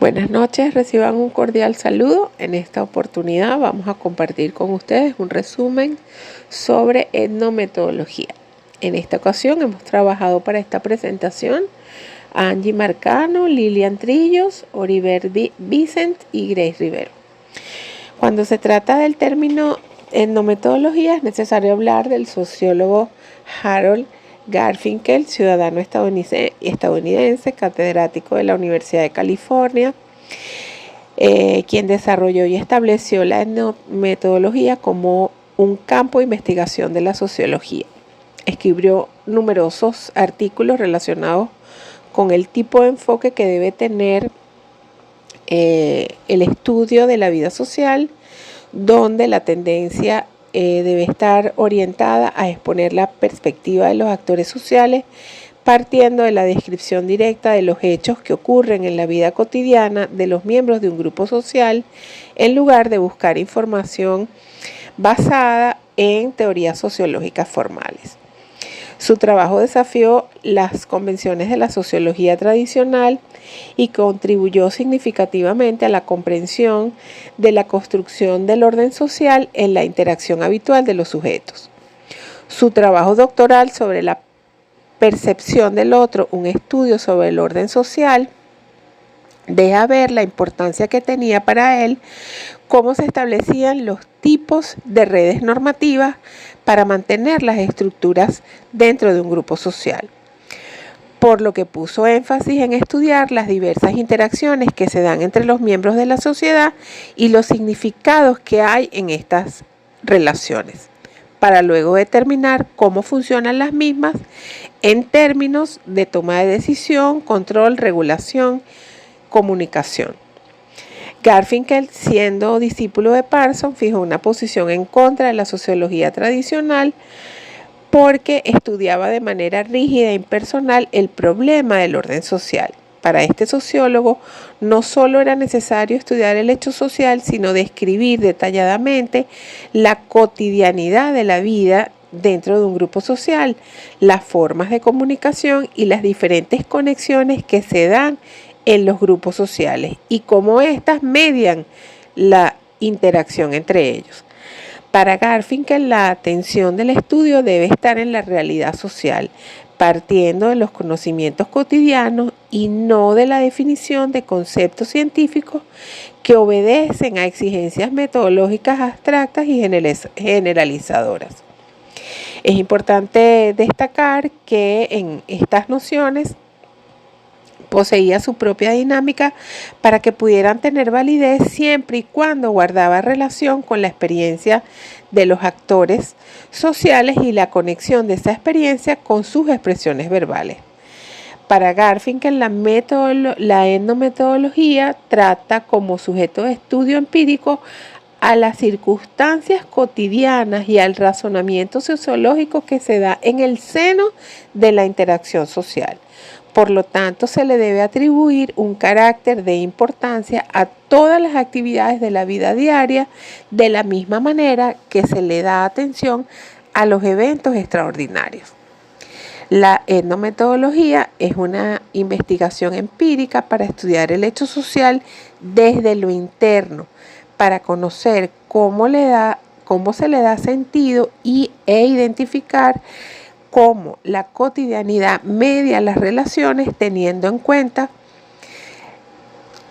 Buenas noches, reciban un cordial saludo. En esta oportunidad vamos a compartir con ustedes un resumen sobre etnometodología. En esta ocasión hemos trabajado para esta presentación a Angie Marcano, Lilian Trillos, Oliver Vicent y Grace Rivero. Cuando se trata del término etnometodología es necesario hablar del sociólogo Harold Garfinkel, ciudadano estadounidense, catedrático de la Universidad de California, quien desarrolló y estableció la etnometodología como un campo de investigación de la sociología. Escribió numerosos artículos relacionados con el tipo de enfoque que debe tener el estudio de la vida social, donde la tendencia debe estar orientada a exponer la perspectiva de los actores sociales, partiendo de la descripción directa de los hechos que ocurren en la vida cotidiana de los miembros de un grupo social, en lugar de buscar información basada en teorías sociológicas formales. Su trabajo desafió las convenciones de la sociología tradicional y contribuyó significativamente a la comprensión de la construcción del orden social en la interacción habitual de los sujetos. Su trabajo doctoral sobre la percepción del otro, un estudio sobre el orden social, deja ver la importancia que tenía para él cómo se establecían los tipos de redes normativas para mantener las estructuras dentro de un grupo social, por lo que puso énfasis en estudiar las diversas interacciones que se dan entre los miembros de la sociedad y los significados que hay en estas relaciones, para luego determinar cómo funcionan las mismas en términos de toma de decisión, control, regulación, comunicación. Garfinkel, siendo discípulo de Parsons, fijó una posición en contra de la sociología tradicional porque estudiaba de manera rígida e impersonal el problema del orden social. Para este sociólogo, no solo era necesario estudiar el hecho social, sino describir detalladamente la cotidianidad de la vida dentro de un grupo social, las formas de comunicación y las diferentes conexiones que se dan en los grupos sociales y cómo éstas median la interacción entre ellos. Para Garfinkel, la atención del estudio debe estar en la realidad social, partiendo de los conocimientos cotidianos y no de la definición de conceptos científicos que obedecen a exigencias metodológicas abstractas y generalizadoras. Es importante destacar que en estas nociones poseía su propia dinámica para que pudieran tener validez siempre y cuando guardaba relación con la experiencia de los actores sociales y la conexión de esa experiencia con sus expresiones verbales. Para Garfinkel, la etnometodología trata como sujeto de estudio empírico a las circunstancias cotidianas y al razonamiento sociológico que se da en el seno de la interacción social. Por lo tanto, se le debe atribuir un carácter de importancia a todas las actividades de la vida diaria, de la misma manera que se le da atención a los eventos extraordinarios. La etnometodología es una investigación empírica para estudiar el hecho social desde lo interno, para conocer cómo se le da sentido e identificar cómo la cotidianidad media las relaciones, teniendo en cuenta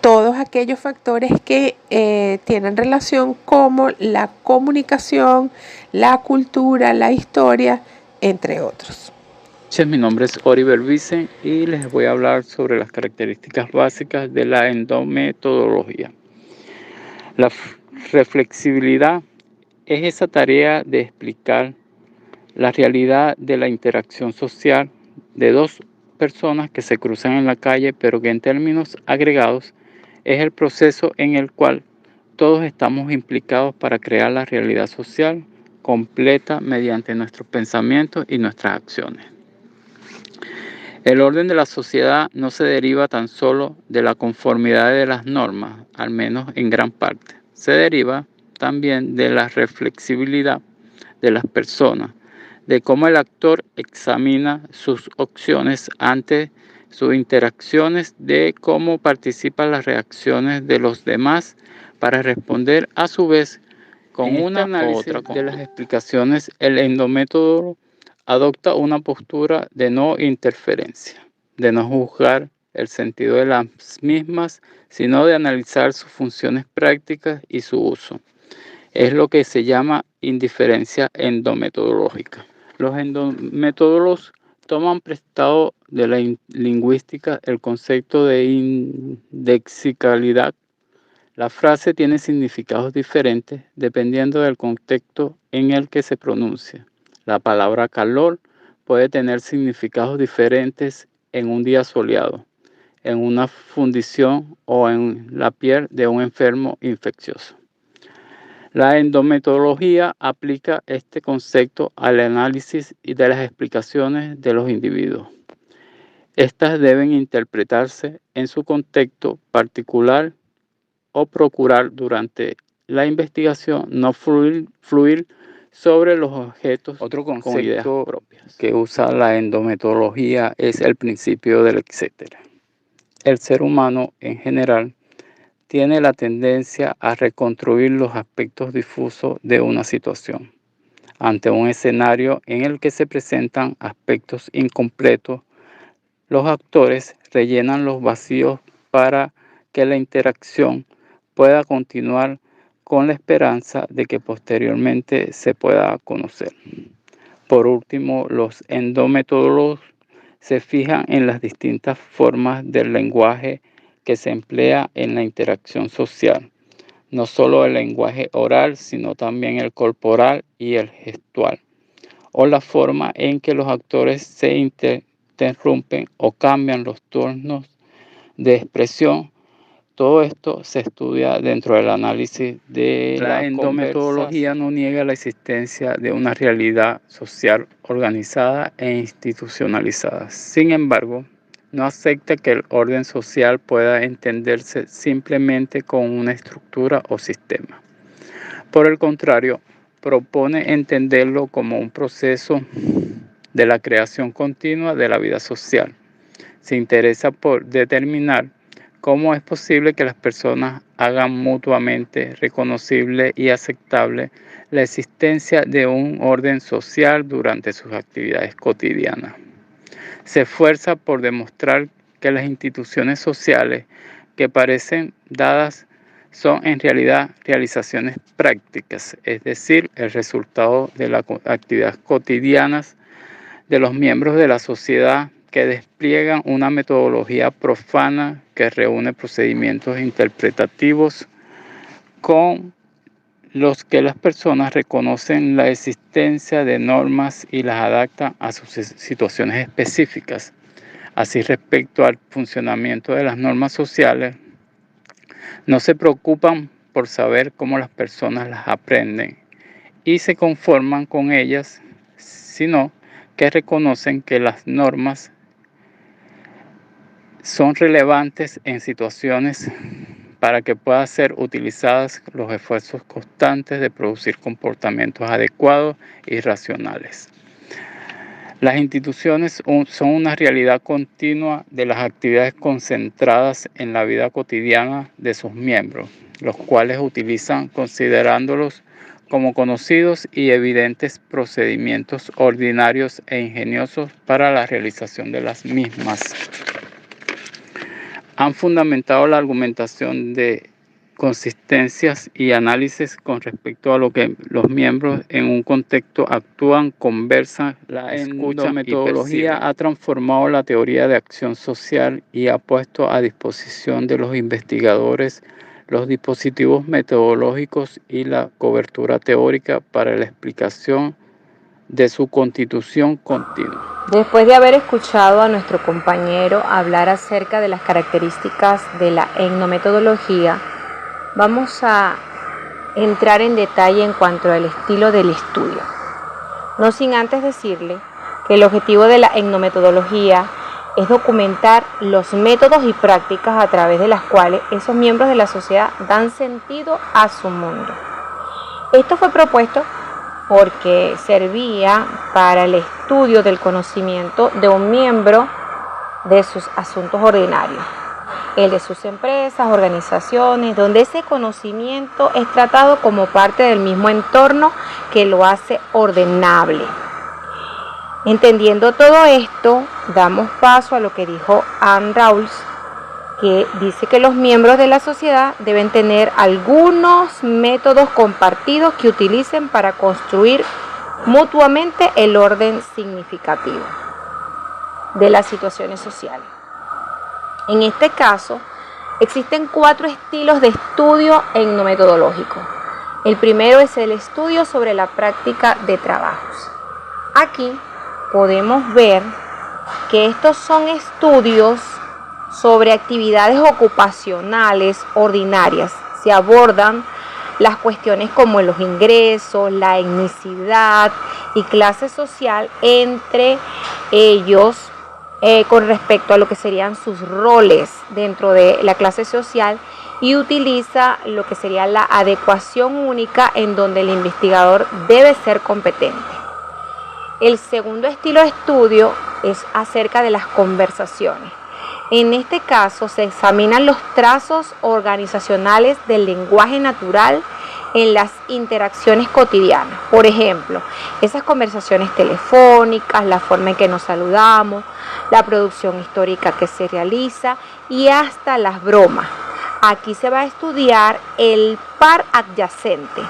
todos aquellos factores que tienen relación, como la comunicación, la cultura, la historia, entre otros. Mi nombre es Oliver Vicent y les voy a hablar sobre las características básicas de la etnometodología. La reflexibilidad es esa tarea de explicar la realidad de la interacción social de dos personas que se cruzan en la calle, pero que en términos agregados es el proceso en el cual todos estamos implicados para crear la realidad social completa mediante nuestros pensamientos y nuestras acciones. El orden de la sociedad no se deriva tan solo de la conformidad de las normas, al menos en gran parte. Se deriva también de la reflexibilidad de las personas, de cómo el actor examina sus opciones ante sus interacciones, de cómo participan las reacciones de los demás para responder a su vez con una u otra de las explicaciones. El endométodo adopta una postura de no interferencia, de no juzgar el sentido de las mismas, sino de analizar sus funciones prácticas y su uso. Es lo que se llama indiferencia endometodológica. Los endometodólogos toman prestado de la lingüística el concepto de indexicalidad. La frase tiene significados diferentes dependiendo del contexto en el que se pronuncia. La palabra calor puede tener significados diferentes en un día soleado, en una fundición o en la piel de un enfermo infeccioso. La endometodología aplica este concepto al análisis y de las explicaciones de los individuos. Estas deben interpretarse en su contexto particular o procurar durante la investigación no fluir sobre los objetos. Otro concepto propias que usa la endometodología es el principio del etcétera. El ser humano en general tiene la tendencia a reconstruir los aspectos difusos de una situación. Ante un escenario en el que se presentan aspectos incompletos, los actores rellenan los vacíos para que la interacción pueda continuar con la esperanza de que posteriormente se pueda conocer. Por último, los endometodólogos se fijan en las distintas formas del lenguaje que se emplea en la interacción social, no solo el lenguaje oral, sino también el corporal y el gestual, o la forma en que los actores se interrumpen o cambian los turnos de expresión. Todo esto se estudia dentro del análisis de la endometodología. No niega la existencia de una realidad social organizada e institucionalizada. Sin embargo, no acepta que el orden social pueda entenderse simplemente con una estructura o sistema. Por el contrario, propone entenderlo como un proceso de la creación continua de la vida social. Se interesa por determinar cómo es posible que las personas hagan mutuamente reconocible y aceptable la existencia de un orden social durante sus actividades cotidianas. Se esfuerza por demostrar que las instituciones sociales que parecen dadas son en realidad realizaciones prácticas, es decir, el resultado de las actividades cotidianas de los miembros de la sociedad que despliegan una metodología profana que reúne procedimientos interpretativos con los que las personas reconocen la existencia de normas y las adaptan a sus situaciones específicas. Así, respecto al funcionamiento de las normas sociales, no se preocupan por saber cómo las personas las aprenden y se conforman con ellas, sino que reconocen que las normas son relevantes en situaciones para que puedan ser utilizadas los esfuerzos constantes de producir comportamientos adecuados y racionales. Las instituciones son una realidad continua de las actividades concentradas en la vida cotidiana de sus miembros, los cuales utilizan considerándolos como conocidos y evidentes procedimientos ordinarios e ingeniosos para la realización de las mismas. Han fundamentado la argumentación de consistencias y análisis con respecto a lo que los miembros en un contexto actúan, conversan, la escuchan. La metodología ha transformado la teoría de acción social y ha puesto a disposición de los investigadores los dispositivos metodológicos y la cobertura teórica para la explicación de su constitución continua. Después de haber escuchado a nuestro compañero hablar acerca de las características de la endometodología, vamos a entrar en detalle en cuanto al estilo del estudio. No sin antes decirle que el objetivo de la endometodología es documentar los métodos y prácticas a través de las cuales esos miembros de la sociedad dan sentido a su mundo. Esto fue propuesto porque servía para el estudio del conocimiento de un miembro de sus asuntos ordinarios, el de sus empresas, organizaciones, donde ese conocimiento es tratado como parte del mismo entorno que lo hace ordenable. Entendiendo todo esto, damos paso a lo que dijo Ann Rawls, que dice que los miembros de la sociedad deben tener algunos métodos compartidos que utilicen para construir mutuamente el orden significativo de las situaciones sociales. En este caso, existen 4 estilos de estudio etnometodológico. El primero es el estudio sobre la práctica de trabajos. Aquí podemos ver que estos son estudios sobre actividades ocupacionales ordinarias. Se abordan las cuestiones como los ingresos, la etnicidad y clase social entre ellos con respecto a lo que serían sus roles dentro de la clase social, y utiliza lo que sería la adecuación única en donde el investigador debe ser competente. El segundo estilo de estudio es acerca de las conversaciones. En este caso se examinan los trazos organizacionales del lenguaje natural en las interacciones cotidianas. Por ejemplo, esas conversaciones telefónicas, la forma en que nos saludamos, la producción histórica que se realiza y hasta las bromas. Aquí se va a estudiar el par adyacente.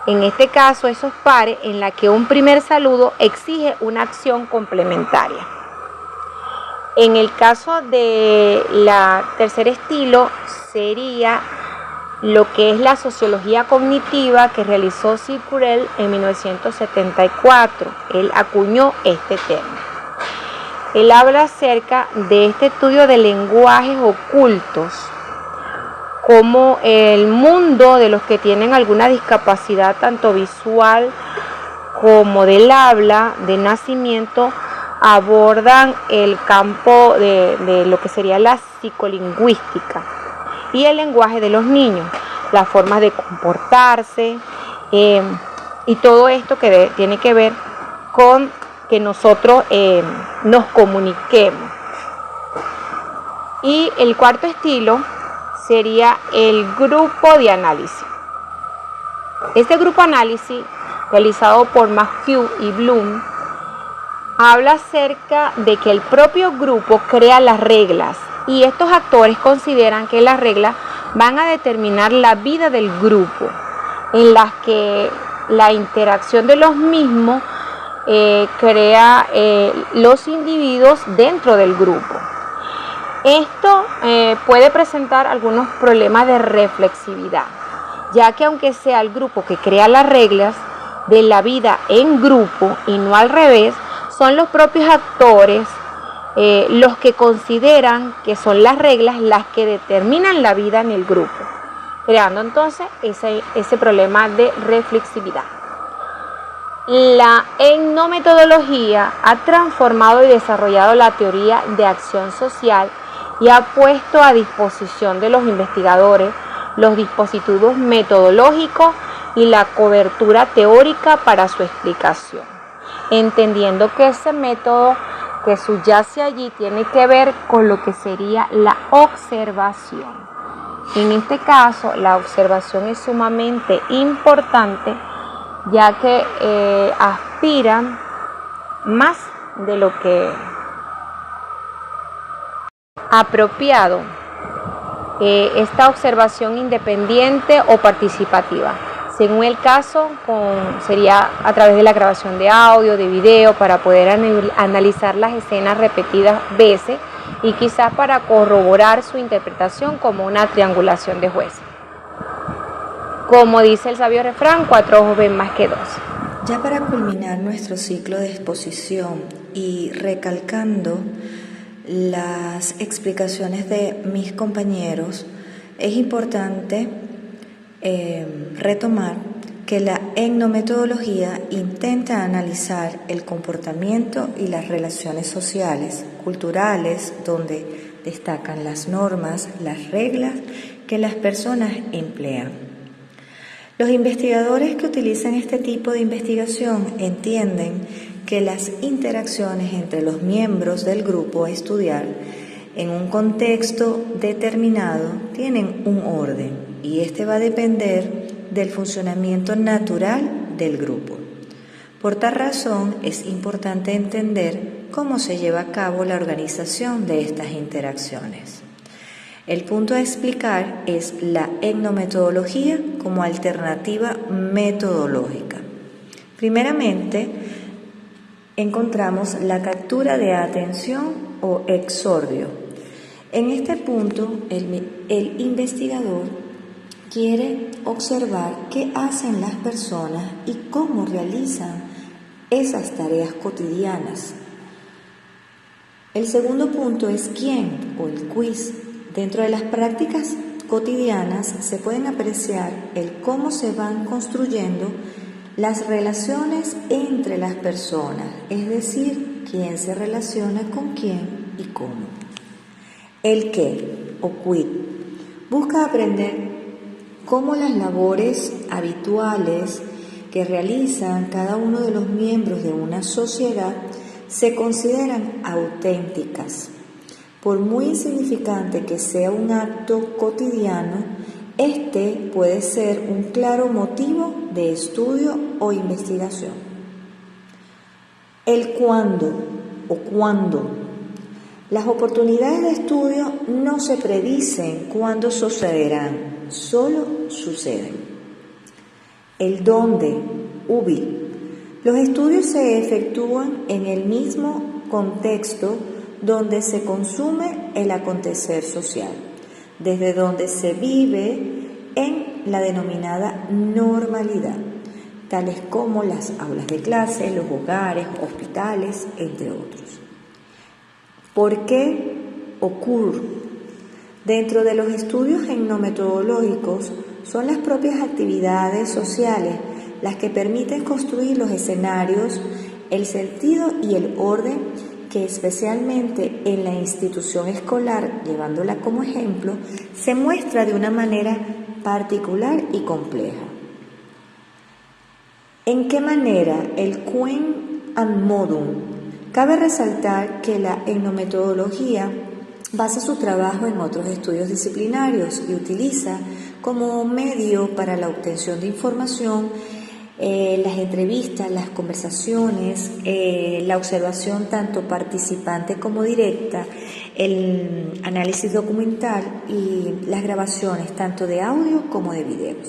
En este caso, esos pares en la que un primer saludo exige una acción complementaria. En el caso de la tercer estilo sería lo que es la sociología cognitiva que realizó Kurzweil en 1974. Él acuñó este término. Él habla acerca de este estudio de lenguajes ocultos, como el mundo de los que tienen alguna discapacidad tanto visual como del habla de nacimiento abordan el campo de lo que sería la psicolingüística y el lenguaje de los niños, las formas de comportarse y todo esto que tiene que ver con que nosotros nos comuniquemos. Y el cuarto estilo sería el grupo de análisis. Este grupo de análisis, realizado por McHugh y Bloom, habla acerca de que el propio grupo crea las reglas y estos actores consideran que las reglas van a determinar la vida del grupo, en las que la interacción de los mismos crea los individuos dentro del grupo. Esto puede presentar algunos problemas de reflexividad, ya que aunque sea el grupo que crea las reglas de la vida en grupo y no al revés, son los propios actores los que consideran que son las reglas las que determinan la vida en el grupo, creando entonces ese problema de reflexividad. La etnometodología ha transformado y desarrollado la teoría de acción social y ha puesto a disposición de los investigadores los dispositivos metodológicos y la cobertura teórica para su explicación, entendiendo que ese método que subyace allí tiene que ver con lo que sería la observación. En este caso, la observación es sumamente importante, ya que aspiran más de lo que apropiado esta observación independiente o participativa. Según el caso, sería a través de la grabación de audio, de video, para poder analizar las escenas repetidas veces y quizás para corroborar su interpretación como una triangulación de jueces. Como dice el sabio refrán, 4 ojos ven más que 2. Ya para culminar nuestro ciclo de exposición y recalcando las explicaciones de mis compañeros, es importante retomar que la etnometodología intenta analizar el comportamiento y las relaciones sociales, culturales, donde destacan las normas, las reglas que las personas emplean. Los investigadores que utilizan este tipo de investigación entienden que las interacciones entre los miembros del grupo a estudiar en un contexto determinado tienen un orden y este va a depender del funcionamiento natural del grupo. Por tal razón, es importante entender cómo se lleva a cabo la organización de estas interacciones. El punto a explicar es la etnometodología como alternativa metodológica. Primeramente, encontramos la captura de atención o exordio. En este punto, el investigador quiere observar qué hacen las personas y cómo realizan esas tareas cotidianas. El segundo punto es quién o el quiz. Dentro de las prácticas cotidianas se pueden apreciar el cómo se van construyendo las relaciones entre las personas, es decir, quién se relaciona con quién y cómo. El qué o quid busca aprender cómo las labores habituales que realizan cada uno de los miembros de una sociedad se consideran auténticas. Por muy insignificante que sea un acto cotidiano, este puede ser un claro motivo de estudio o investigación. El cuándo o cuándo. Las oportunidades de estudio no se predicen cuándo sucederán, solo suceden. El dónde, ubi. Los estudios se efectúan en el mismo contexto donde se consume el acontecer social, desde donde se vive en la denominada normalidad, tales como las aulas de clase, los hogares, hospitales, entre otros. ¿Por qué ocurre? Dentro de los estudios etnometodológicos son las propias actividades sociales las que permiten construir los escenarios, el sentido y el orden que especialmente en la institución escolar, llevándola como ejemplo, se muestra de una manera particular y compleja. ¿En qué manera el quem and modum? Cabe resaltar que la etnometodología basa su trabajo en otros estudios disciplinarios y utiliza como medio para la obtención de información las entrevistas, las conversaciones, la observación tanto participante como directa, el análisis documental y las grabaciones tanto de audio como de videos.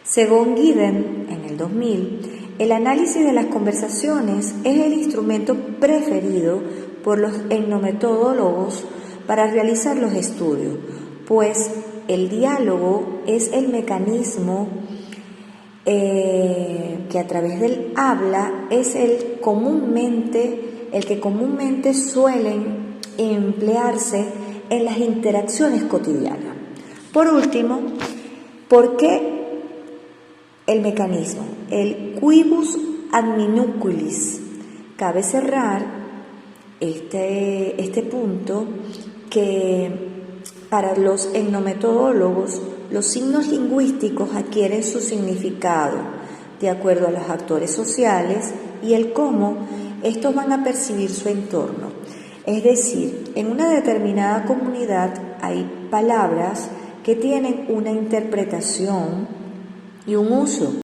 Según Giddens, en el 2000, el análisis de las conversaciones es el instrumento preferido por los etnometodólogos para realizar los estudios, pues el diálogo es el mecanismo que a través del habla es el que comúnmente suelen emplearse en las interacciones cotidianas. Por último, ¿por qué el mecanismo? El quibus ad minuculis. Cabe cerrar este punto que para los etnometodólogos los signos lingüísticos adquieren su significado de acuerdo a los actores sociales y el cómo estos van a percibir su entorno. Es decir, en una determinada comunidad hay palabras que tienen una interpretación y un uso.